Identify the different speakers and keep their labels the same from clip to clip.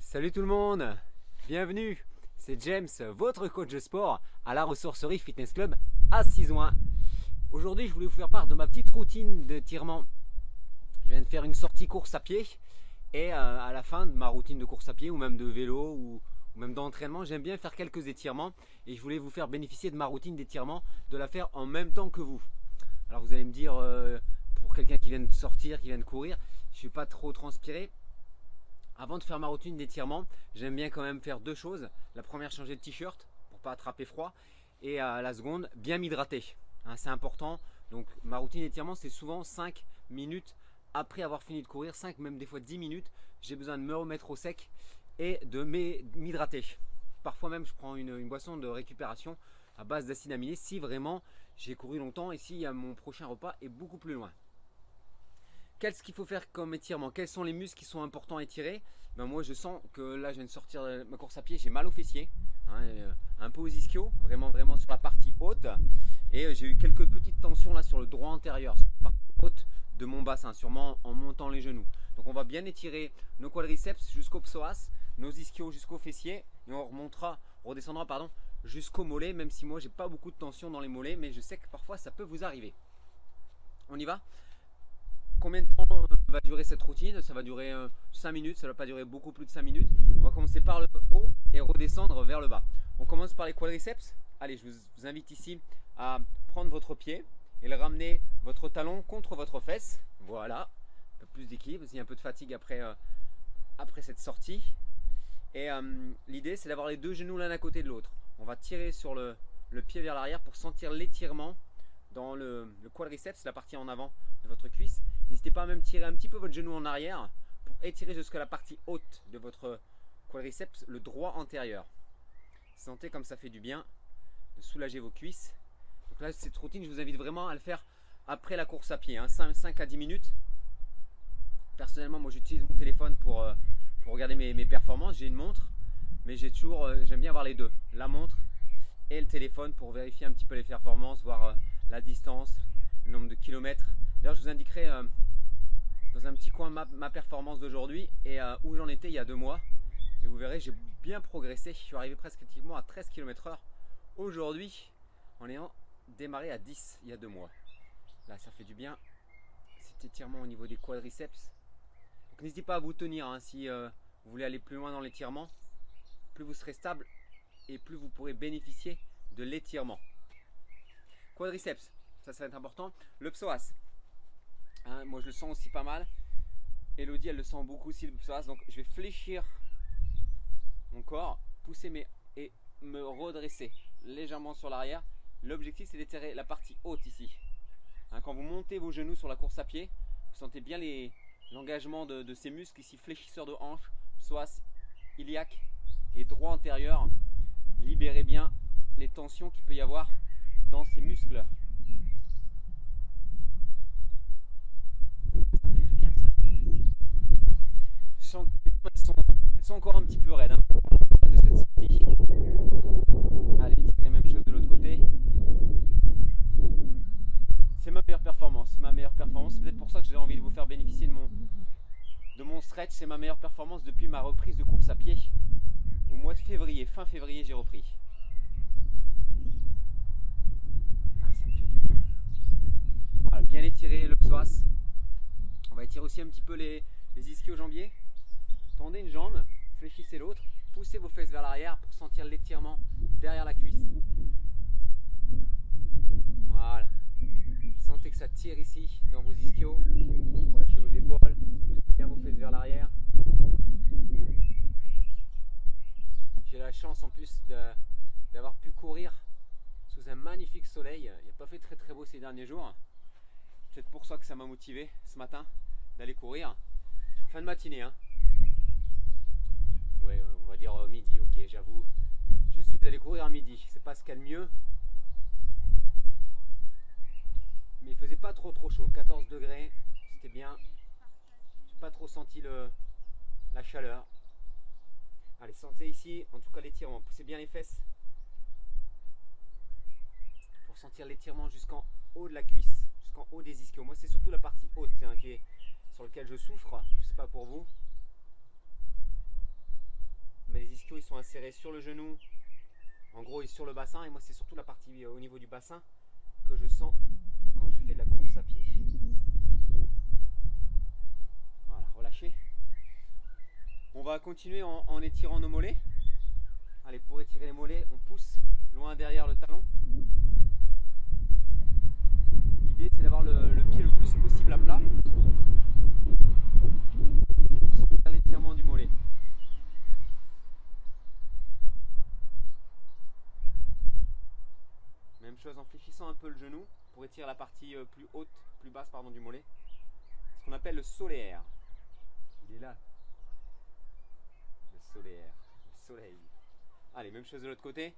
Speaker 1: Salut tout le monde, bienvenue, c'est James, votre coach de sport à la ressourcerie Fitness Club à Cisoing. Aujourd'hui, je voulais vous faire part de ma petite routine d'étirement. Je viens de faire une sortie course à pied et à la fin de ma routine de course à pied ou même de vélo ou même d'entraînement, j'aime bien faire quelques étirements et je voulais vous faire bénéficier de ma routine d'étirement, de la faire en même temps que vous. Alors vous allez me dire, pour quelqu'un qui vient de sortir, qui vient de courir, je ne suis pas trop transpiré. Avant de faire ma routine d'étirement, j'aime bien quand même faire deux choses. La première, changer de t-shirt pour ne pas attraper froid. Et la seconde, bien m'hydrater. Hein, c'est important. Donc ma routine d'étirement, c'est souvent 5 minutes après avoir fini de courir. 5, même des fois 10 minutes. J'ai besoin de me remettre au sec et de m'hydrater. Parfois même, je prends une boisson de récupération à base d'acides aminés si vraiment j'ai couru longtemps et si mon prochain repas est beaucoup plus loin. Qu'est-ce qu'il faut faire comme étirement? Quels sont les muscles qui sont importants à étirer? Moi je sens que là je viens de sortir de ma course à pied, j'ai mal aux fessiers, hein, un peu aux ischios, vraiment sur la partie haute. Et j'ai eu quelques petites tensions là sur le droit antérieur, sur la partie haute de mon bassin, sûrement en montant les genoux. Donc on va bien étirer nos quadriceps jusqu'au psoas, nos ischios jusqu'aux fessiers, et on redescendra jusqu'au mollet, même si moi j'ai pas beaucoup de tension dans les mollets, mais je sais que parfois ça peut vous arriver. On y va? Combien de temps va durer cette routine? Ça va durer 5 minutes, ça ne va pas durer beaucoup plus de 5 minutes. On va commencer par le haut et redescendre vers le bas. On commence par les quadriceps. Allez, je vous invite ici à prendre votre pied et le ramener votre talon contre votre fesse. Voilà, un peu plus d'équilibre, il y a un peu de fatigue après cette sortie. Et l'idée, c'est d'avoir les deux genoux l'un à côté de l'autre. On va tirer sur le pied vers l'arrière pour sentir l'étirement dans le quadriceps, la partie en avant de votre cuisse. N'hésitez pas à même tirer un petit peu votre genou en arrière pour étirer jusqu'à la partie haute de votre quadriceps, le droit antérieur. Sentez comme ça fait du bien de soulager vos cuisses. Donc là, cette routine, je vous invite vraiment à le faire après la course à pied, hein, 5 à 10 minutes. Personnellement, moi j'utilise mon téléphone pour regarder mes performances. J'ai une montre, mais j'aime bien avoir les deux, la montre et le téléphone pour vérifier un petit peu les performances, voir la distance, le nombre de kilomètres. D'ailleurs, je vous indiquerai dans un petit coin ma performance d'aujourd'hui et où j'en étais il y a 2 mois. Et vous verrez, j'ai bien progressé. Je suis arrivé presque à 13 km/h aujourd'hui en ayant démarré à 10 il y a 2 mois. Là, ça fait du bien. Cet étirement au niveau des quadriceps. Donc n'hésitez pas à vous tenir hein, si vous voulez aller plus loin dans l'étirement. Plus vous serez stable et plus vous pourrez bénéficier de l'étirement. Quadriceps, ça va être important. Le psoas. Hein, moi je le sens aussi pas mal. Elodie elle le sent beaucoup aussi le psoas. Donc je vais fléchir mon corps, pousser et me redresser légèrement sur l'arrière. L'objectif c'est d'étirer la partie haute ici. Hein, quand vous montez vos genoux sur la course à pied, vous sentez bien l'engagement de ces muscles ici, fléchisseurs de hanche, psoas, iliaque et droit antérieur. Libérez bien les tensions qu'il peut y avoir dans ces muscles. Je sens que elles sont encore un petit peu raides hein, de cette sortie. Allez, tirez même chose de l'autre côté. C'est ma meilleure performance. C'est peut-être pour ça que j'ai envie de vous faire bénéficier de mon stretch. C'est ma meilleure performance depuis ma reprise de course à pied. Au mois de février, fin février, j'ai repris. Ah, ça me fait du bien. Voilà, bien étirer le psoas. On va étirer aussi un petit peu les ischio-jambiers. Tendez une jambe, fléchissez l'autre, poussez vos fesses vers l'arrière pour sentir l'étirement derrière la cuisse. Voilà. Sentez que ça tire ici dans vos ischios. Relâchez vos épaules, poussez bien vos fesses vers l'arrière. J'ai la chance en plus d'avoir pu courir sous un magnifique soleil. Il n'a pas fait très beau ces derniers jours. C'est peut-être pour ça que ça m'a motivé ce matin d'aller courir. Fin de matinée hein. Ouais, on va dire midi, ok, j'avoue. Je suis allé courir à midi, c'est pas ce qu'il y a de mieux. Mais il faisait pas trop chaud, 14 degrés, c'était bien. J'ai pas trop senti la chaleur. Allez, sentez ici, en tout cas l'étirement, poussez bien les fesses. Pour sentir l'étirement jusqu'en haut de la cuisse, jusqu'en haut des ischios. Moi c'est surtout la partie haute hein, sur laquelle je souffre, je sais pas pour vous. sont insérés sur le genou, en gros et sur le bassin. Et moi c'est surtout la partie au niveau du bassin que je sens quand je fais de la course à pied. Voilà, relâchez. On va continuer en étirant nos mollets. Allez, pour étirer les mollets, on pousse loin derrière le talon. L'idée c'est d'avoir le pied le plus possible à plat pour sentir l'étirement du mollet. Même chose en fléchissant un peu le genou pour étirer la partie plus haute, plus basse pardon, du mollet. Ce qu'on appelle le solaire. Il est là. Le solaire, le soleil. Allez, même chose de l'autre côté.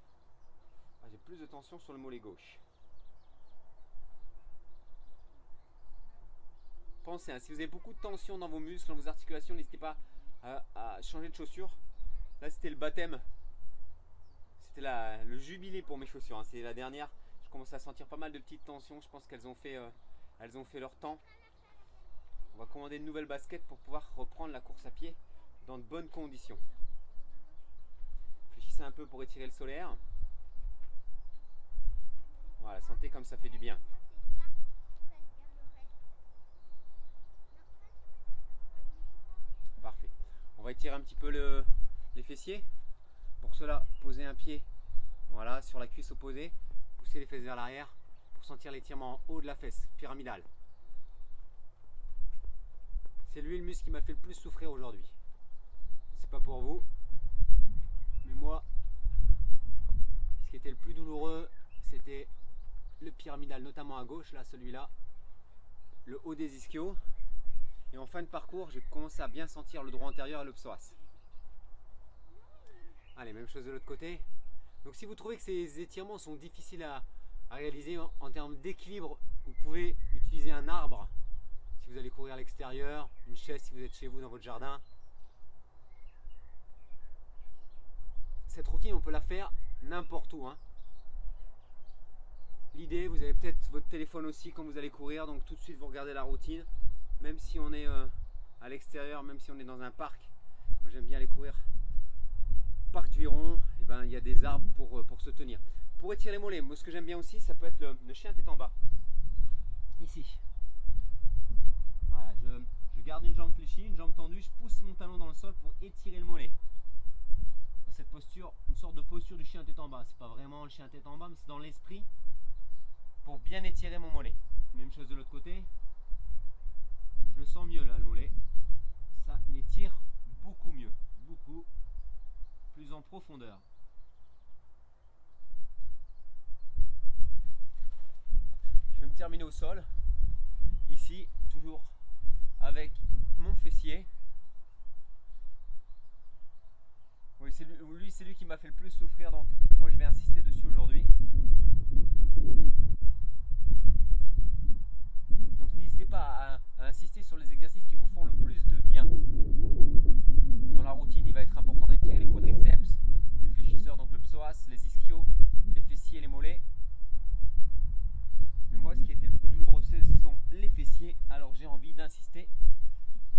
Speaker 1: Ah, j'ai plus de tension sur le mollet gauche. Pensez, hein, si vous avez beaucoup de tension dans vos muscles, dans vos articulations, n'hésitez pas à changer de chaussures. Là, c'était le baptême. C'était le jubilé pour mes chaussures. Hein. C'est la dernière. Je commence à sentir pas mal de petites tensions. Je pense qu'elles ont fait leur temps. On va commander une nouvelle basket pour pouvoir reprendre la course à pied dans de bonnes conditions. Réfléchissez un peu pour étirer le solaire. Voilà, sentez comme ça fait du bien. Parfait. On va étirer un petit peu les fessiers. Pour cela, posez un pied voilà, sur la cuisse opposée. Poussez les fesses vers l'arrière pour sentir l'étirement en haut de la fesse, pyramidale. C'est lui le muscle qui m'a fait le plus souffrir aujourd'hui. C'est pas pour vous, mais moi, ce qui était le plus douloureux, c'était le pyramidal, notamment à gauche, là, celui-là, le haut des ischios. Et en fin de parcours, j'ai commencé à bien sentir le droit antérieur et le psoas. Allez, même chose de l'autre côté. Donc si vous trouvez que ces étirements sont difficiles à réaliser en termes d'équilibre, vous pouvez utiliser un arbre si vous allez courir à l'extérieur, une chaise si vous êtes chez vous dans votre jardin. Cette routine, on peut la faire n'importe où. Hein. L'idée, vous avez peut-être votre téléphone aussi quand vous allez courir, donc tout de suite vous regardez la routine. Même si on est à l'extérieur, même si on est dans un parc, moi j'aime bien aller courir. Parc du Viron, et ben, il y a des arbres pour se tenir. Pour étirer les mollets, moi ce que j'aime bien aussi, ça peut être le chien tête en bas. Ici. Voilà, je garde une jambe fléchie, une jambe tendue, je pousse mon talon dans le sol pour étirer le mollet. Dans cette posture, une sorte de posture du chien tête en bas. C'est pas vraiment le chien tête en bas, mais c'est dans l'esprit pour bien étirer mon mollet. Même chose de l'autre côté. Je le sens mieux là, le mollet. Ça m'étire beaucoup mieux, beaucoup plus en profondeur. Je vais me terminer au sol. Ici, toujours avec mon fessier. Oui, c'est lui qui m'a fait le plus souffrir, donc moi je vais insister dessus aujourd'hui. Donc n'hésitez pas à insister sur les exercices qui vous font le plus de bien. Dans la routine, il va être important d'étirer les quadriceps, les fléchisseurs, donc le psoas, les ischios, les fessiers, les mollets. Mais moi, ce qui a été le plus douloureux, ce sont les fessiers, alors j'ai envie d'insister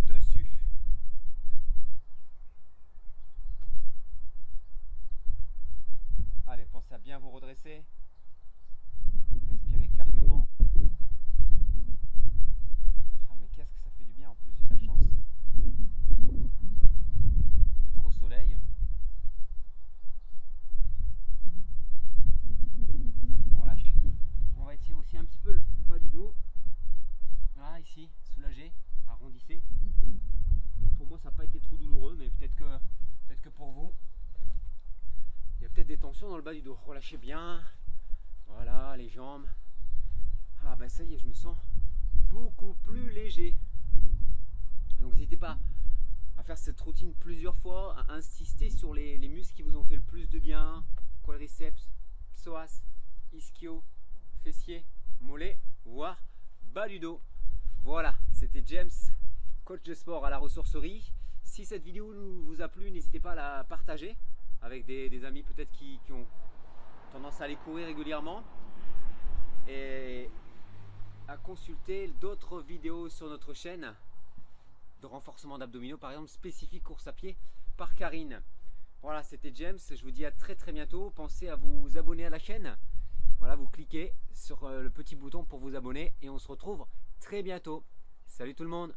Speaker 1: dessus. Allez, pensez à bien vous redresser. Respirez calmement. Ah, mais qu'est-ce que ça fait du bien. En plus, j'ai la chance d'être au soleil. On relâche. On va étirer aussi un petit peu le bas du dos. Voilà, ici, soulagez, arrondissez. Pour moi, ça n'a pas été trop douloureux, mais peut-être que pour vous, il y a peut-être des tensions dans le bas du dos. Relâchez bien. Voilà, les jambes. Ah ben ça y est, je me sens beaucoup plus léger. Donc n'hésitez pas à faire cette routine plusieurs fois, à insister sur les muscles qui vous ont fait le plus de bien. Quadriceps, psoas, ischio, fessier, mollet, voire bas du dos. Voilà, c'était James, coach de sport à la ressourcerie. Si cette vidéo vous a plu, n'hésitez pas à la partager avec des amis peut-être qui ont tendance à aller courir régulièrement, et à consulter d'autres vidéos sur notre chaîne de renforcement d'abdominaux, par exemple spécifique course à pied par Karine. Voilà, c'était James, je vous dis à très très bientôt. Pensez à vous abonner à la chaîne. Voilà, vous cliquez sur le petit bouton pour vous abonner et on se retrouve très bientôt. Salut tout le monde!